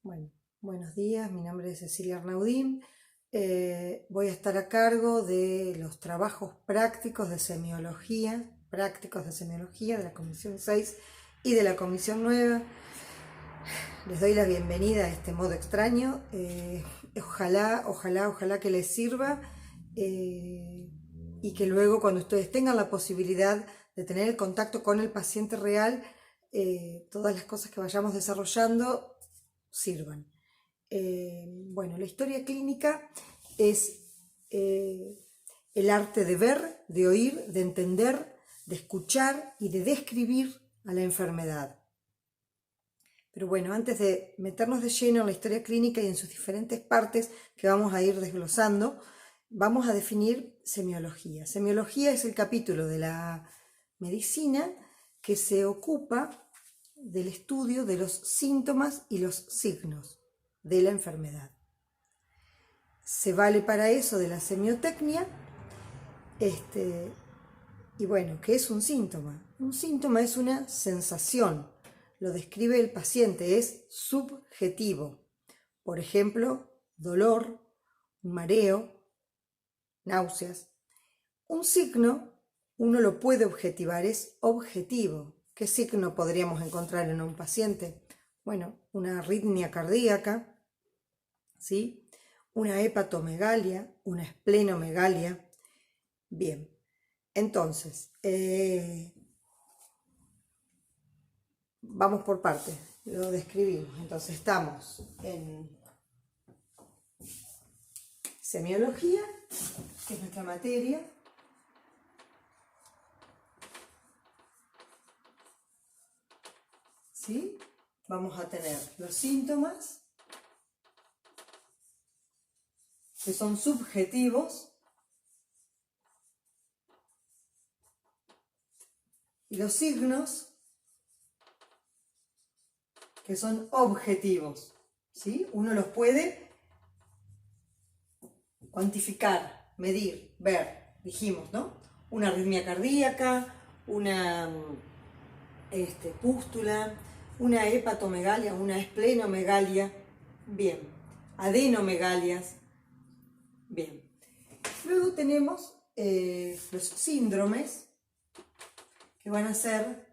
Bueno, buenos días, mi nombre es Cecilia Arnaudín. Voy a estar a cargo de los trabajos prácticos de semiología, de la Comisión 6 y de la Comisión 9. Les doy la bienvenida a este modo extraño. Ojalá que les sirva y que luego cuando ustedes tengan la posibilidad de tener el contacto con el paciente real, todas las cosas que vayamos desarrollando sirvan. Bueno, la historia clínica es el arte de ver, de oír, de entender, de escuchar y de describir a la enfermedad. Pero bueno, antes de meternos de lleno en la historia clínica y en sus diferentes partes que vamos a ir desglosando, vamos a definir semiología. Semiología es el capítulo de la medicina que se ocupa del estudio de los síntomas y los signos de la enfermedad. Se vale para eso de la semiotecnia. Y bueno, ¿qué es un síntoma? Un síntoma es una sensación, lo describe el paciente, es subjetivo. Por ejemplo, dolor, mareo, náuseas. Un signo, uno lo puede objetivar, es objetivo. ¿Qué signo podríamos encontrar en un paciente? Bueno, una arritmia cardíaca, ¿sí? Una hepatomegalia, una esplenomegalia. Bien, entonces, vamos por partes, lo describimos. Entonces estamos en semiología, que es nuestra materia. ¿Sí? Vamos a tener los síntomas, que son subjetivos, y los signos, que son objetivos. ¿Sí? Uno los puede cuantificar, medir, ver, dijimos, ¿no? Una arritmia cardíaca, una pústula, una hepatomegalia, una esplenomegalia, bien, adenomegalias, bien. Luego tenemos los síndromes, que van a ser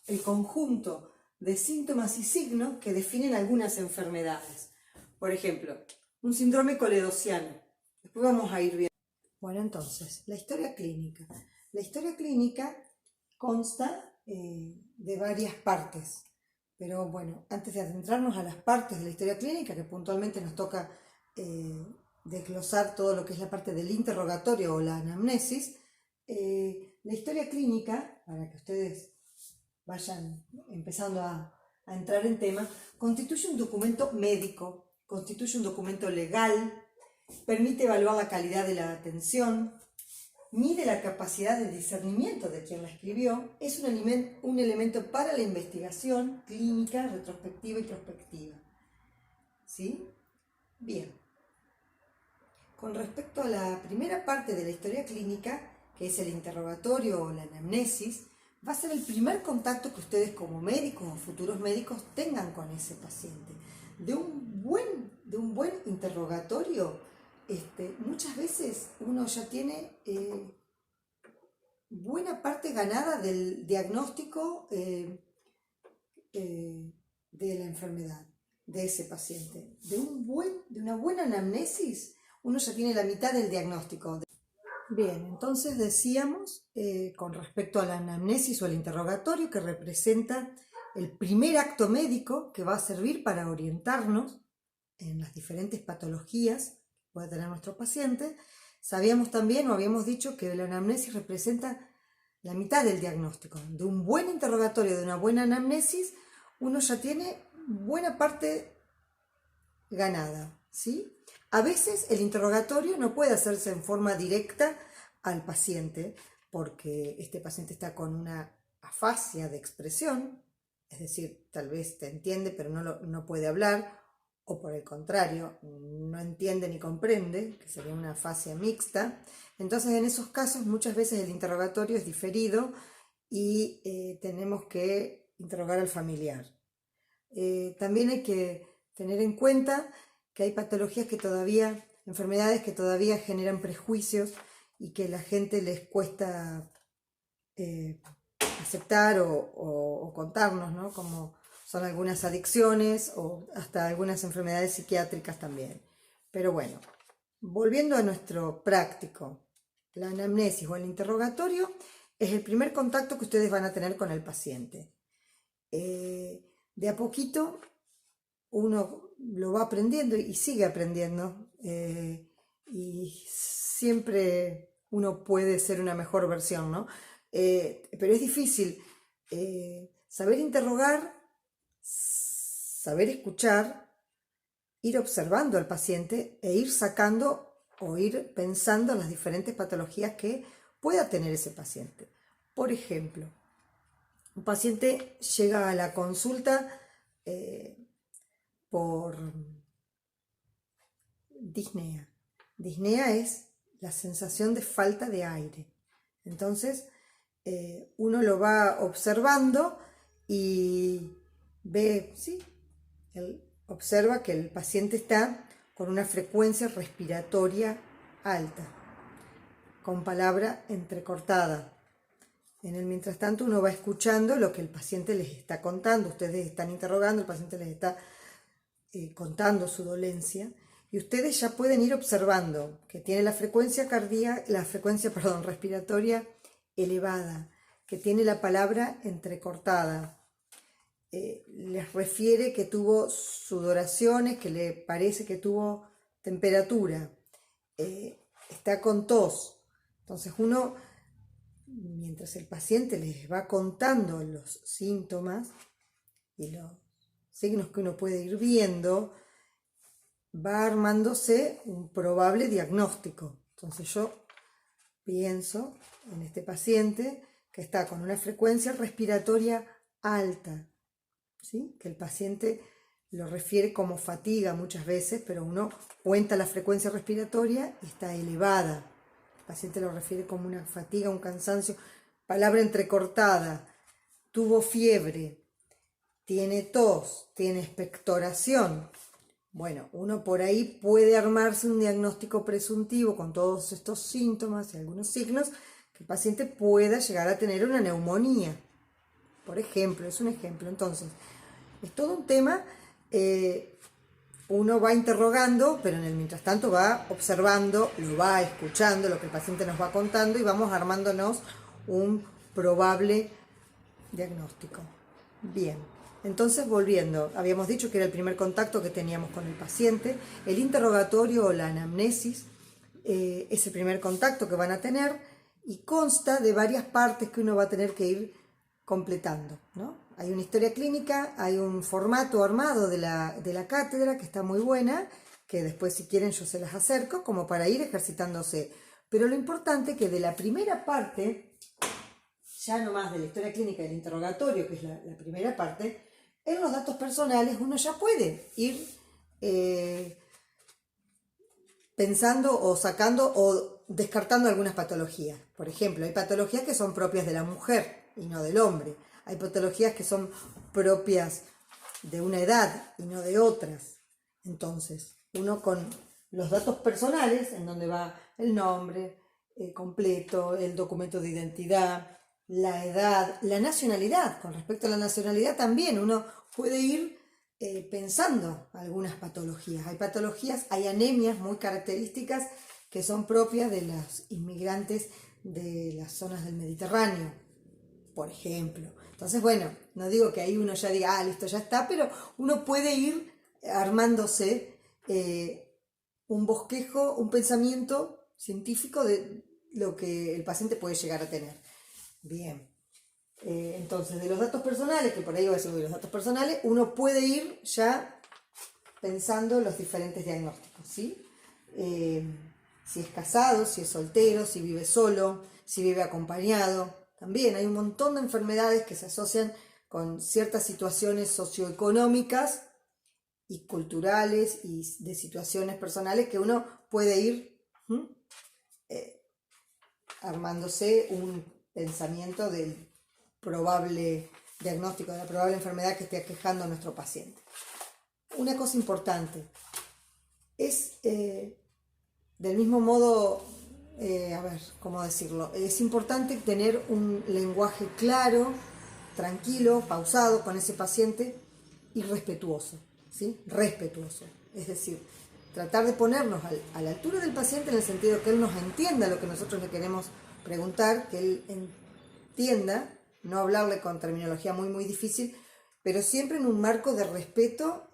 el conjunto de síntomas y signos que definen algunas enfermedades. Por ejemplo, un síndrome coledociano. Después vamos a ir viendo. Bueno, entonces, la historia clínica. La historia clínica consta de varias partes. Pero bueno, antes de adentrarnos a las partes de la historia clínica, que puntualmente nos toca desglosar todo lo que es la parte del interrogatorio o la anamnesis, la historia clínica, para que ustedes vayan empezando a entrar en tema, constituye un documento médico, constituye un documento legal, permite evaluar la calidad de la atención, mide la capacidad de discernimiento de quien la escribió, es un elemento para la investigación clínica, retrospectiva y prospectiva. ¿Sí? Bien. Con respecto a la primera parte de la historia clínica, que es el interrogatorio o la anamnesis, va a ser el primer contacto que ustedes como médicos o futuros médicos tengan con ese paciente. De un buen interrogatorio, muchas veces uno ya tiene buena parte ganada del diagnóstico de la enfermedad de ese paciente. De una buena anamnesis, uno ya tiene la mitad del diagnóstico. Bien, entonces decíamos, con respecto a la anamnesis o al interrogatorio, que representa el primer acto médico que va a servir para orientarnos en las diferentes patologías que puede tener nuestro paciente. Sabíamos también, o habíamos dicho, que la anamnesis representa la mitad del diagnóstico. De un buen interrogatorio, de una buena anamnesis, uno ya tiene buena parte ganada, ¿sí? A veces el interrogatorio no puede hacerse en forma directa al paciente porque este paciente está con una afasia de expresión, es decir, tal vez te entiende pero no puede hablar, o por el contrario, no entiende ni comprende, que sería una afasia mixta. Entonces en esos casos muchas veces el interrogatorio es diferido y tenemos que interrogar al familiar. También hay que tener en cuenta que hay patologías que todavía, enfermedades que todavía generan prejuicios y que a la gente les cuesta aceptar o contarnos, ¿no? Como son algunas adicciones o hasta algunas enfermedades psiquiátricas también. Pero bueno, volviendo a nuestro práctico, la anamnesis o el interrogatorio es el primer contacto que ustedes van a tener con el paciente. De a poquito uno lo va aprendiendo y sigue aprendiendo, y siempre uno puede ser una mejor versión, ¿no? Pero es difícil saber interrogar, saber escuchar, ir observando al paciente e ir sacando o ir pensando en las diferentes patologías que pueda tener ese paciente. Por ejemplo, un paciente llega a la consulta por disnea. Disnea es la sensación de falta de aire. Entonces, uno lo va observando y ve, sí, él observa que el paciente está con una frecuencia respiratoria alta, con palabra entrecortada. En el mientras tanto uno va escuchando lo que el paciente les está contando. Ustedes están interrogando, el paciente les está contando su dolencia, y ustedes ya pueden ir observando que tiene la frecuencia respiratoria elevada, que tiene la palabra entrecortada. Les refiere que tuvo sudoraciones, que le parece que tuvo temperatura, está con tos. Entonces uno, mientras el paciente les va contando los síntomas y los signos que uno puede ir viendo, va armándose un probable diagnóstico. Entonces yo pienso en este paciente que está con una frecuencia respiratoria alta, ¿sí? Que el paciente lo refiere como fatiga muchas veces, pero uno cuenta la frecuencia respiratoria y está elevada. El paciente lo refiere como una fatiga, un cansancio, palabra entrecortada, tuvo fiebre, tiene tos, tiene expectoración. Bueno, uno por ahí puede armarse un diagnóstico presuntivo con todos estos síntomas y algunos signos, que el paciente pueda llegar a tener una neumonía. Por ejemplo, es un ejemplo. Entonces, es todo un tema. Uno va interrogando, pero en el mientras tanto va observando, lo va escuchando, lo que el paciente nos va contando, y vamos armándonos un probable diagnóstico. Bien, entonces volviendo, habíamos dicho que era el primer contacto que teníamos con el paciente. El interrogatorio o la anamnesis es el primer contacto que van a tener y consta de varias partes que uno va a tener que ir completando, ¿no? Hay una historia clínica, hay un formato armado de la cátedra que está muy buena, que después si quieren yo se las acerco como para ir ejercitándose. Pero lo importante es que de la primera parte, ya nomás de la historia clínica del interrogatorio, que es la primera parte, en los datos personales uno ya puede ir pensando o sacando o descartando algunas patologías. Por ejemplo, hay patologías que son propias de la mujer y no del hombre. Hay patologías que son propias de una edad y no de otras. Entonces, uno con los datos personales, en donde va el nombre completo, el documento de identidad, la edad, la nacionalidad. Con respecto a la nacionalidad también uno puede ir pensando algunas patologías. Hay patologías, hay anemias muy características que son propias de los inmigrantes de las zonas del Mediterráneo, por ejemplo. Entonces, bueno, no digo que ahí uno ya diga, listo, ya está, pero uno puede ir armándose un bosquejo, un pensamiento científico de lo que el paciente puede llegar a tener. Bien. Entonces, de los datos personales, que por ahí voy a subir los datos personales, uno puede ir ya pensando los diferentes diagnósticos, ¿sí? Si es casado, si es soltero, si vive solo, si vive acompañado. También hay un montón de enfermedades que se asocian con ciertas situaciones socioeconómicas y culturales y de situaciones personales que uno puede ir armándose un pensamiento del probable diagnóstico de la probable enfermedad que esté aquejando a nuestro paciente. Una cosa importante es, del mismo modo, a ver, ¿cómo decirlo? Es importante tener un lenguaje claro, tranquilo, pausado con ese paciente y respetuoso, ¿sí? Respetuoso. Es decir, tratar de ponernos a la altura del paciente en el sentido que él nos entienda lo que nosotros le queremos preguntar, que él entienda, no hablarle con terminología muy difícil, pero siempre en un marco de respeto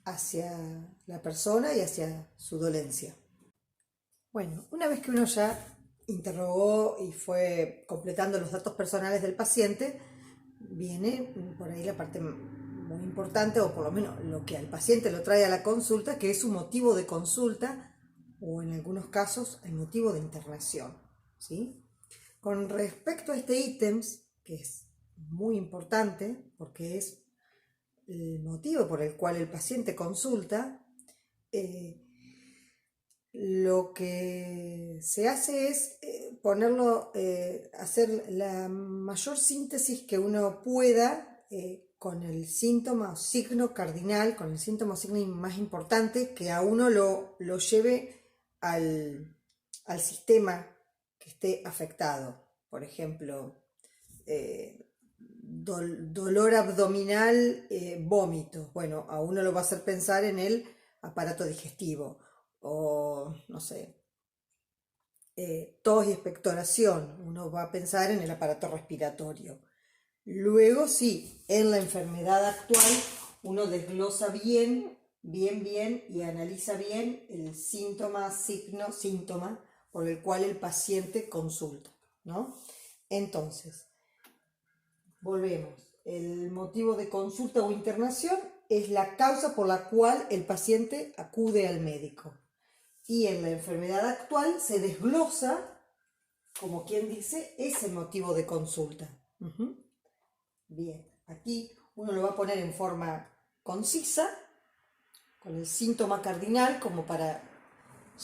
hacia la persona y hacia su dolencia. Bueno, una vez que uno ya interrogó y fue completando los datos personales del paciente, viene por ahí la parte muy importante, o por lo menos lo que al paciente lo trae a la consulta, que es su motivo de consulta, o en algunos casos el motivo de internación, ¿sí? Con respecto a este ítem, que es muy importante porque es el motivo por el cual el paciente consulta, lo que se hace es ponerlo, hacer la mayor síntesis que uno pueda con el síntoma o signo cardinal, con el síntoma o signo más importante que a uno lo lleve al sistema que esté afectado. Por ejemplo, dolor abdominal, vómito. Bueno, a uno lo va a hacer pensar en el aparato digestivo. O, no sé, tos y expectoración, uno va a pensar en el aparato respiratorio. Luego, sí, en la enfermedad actual, uno desglosa bien y analiza bien el síntoma por el cual el paciente consulta, ¿no? Entonces, volvemos. El motivo de consulta o internación es la causa por la cual el paciente acude al médico. Y en la enfermedad actual se desglosa, como quien dice, ese motivo de consulta. Bien, aquí uno lo va a poner en forma concisa, con el síntoma cardinal, como para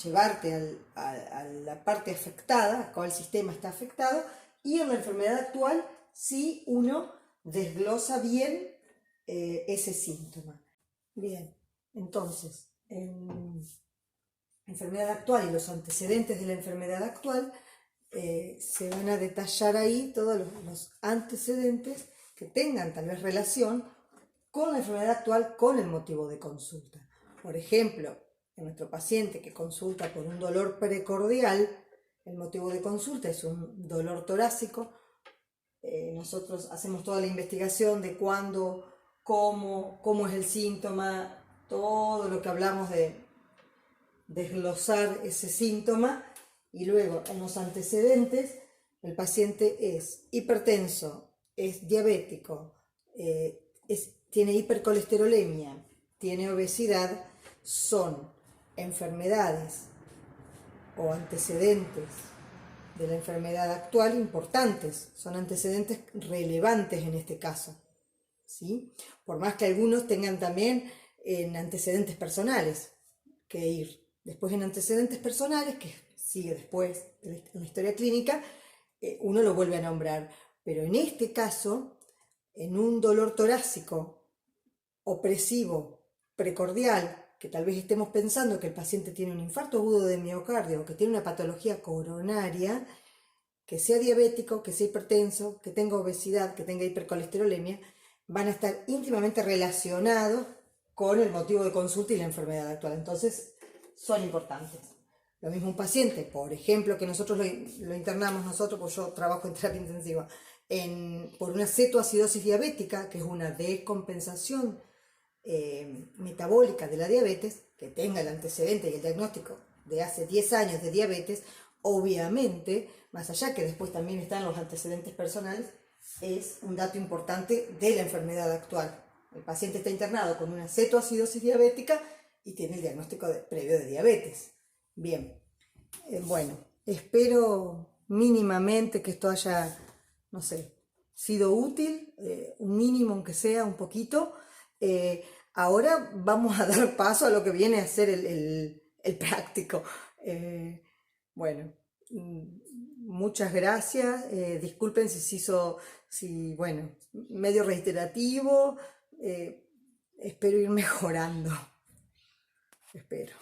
llevarte a la parte afectada, a cuál sistema está afectado, y en la enfermedad actual sí uno desglosa bien ese síntoma. Bien, entonces, en enfermedad actual y los antecedentes de la enfermedad actual, se van a detallar ahí todos los antecedentes que tengan tal vez relación con la enfermedad actual, con el motivo de consulta. Por ejemplo, en nuestro paciente que consulta por un dolor precordial, el motivo de consulta es un dolor torácico. Nosotros hacemos toda la investigación de cuándo, cómo es el síntoma, todo lo que hablamos de desglosar ese síntoma, y luego en los antecedentes el paciente es hipertenso, es diabético, tiene hipercolesterolemia, tiene obesidad, son enfermedades o antecedentes de la enfermedad actual importantes, son antecedentes relevantes en este caso, ¿sí? Por más que algunos tengan también en antecedentes personales que ir. Después en antecedentes personales, que sigue después en la historia clínica, uno lo vuelve a nombrar. Pero en este caso, en un dolor torácico opresivo, precordial, que tal vez estemos pensando que el paciente tiene un infarto agudo de miocardio o que tiene una patología coronaria, que sea diabético, que sea hipertenso, que tenga obesidad, que tenga hipercolesterolemia, van a estar íntimamente relacionados con el motivo de consulta y la enfermedad actual. Entonces, son importantes. Lo mismo un paciente, por ejemplo, que nosotros lo internamos nosotros, pues yo trabajo en terapia intensiva, por una cetoacidosis diabética, que es una descompensación metabólica de la diabetes, que tenga el antecedente y el diagnóstico de hace 10 años de diabetes, obviamente, más allá que después también están los antecedentes personales, es un dato importante de la enfermedad actual. El paciente está internado con una cetoacidosis diabética y tiene el diagnóstico previo de diabetes. Bien, bueno, espero mínimamente que esto haya, no sé, sido útil, un mínimo aunque sea, un poquito. Ahora vamos a dar paso a lo que viene a ser el práctico. Bueno, muchas gracias. Disculpen si sí, bueno, medio reiterativo, espero ir mejorando, espero.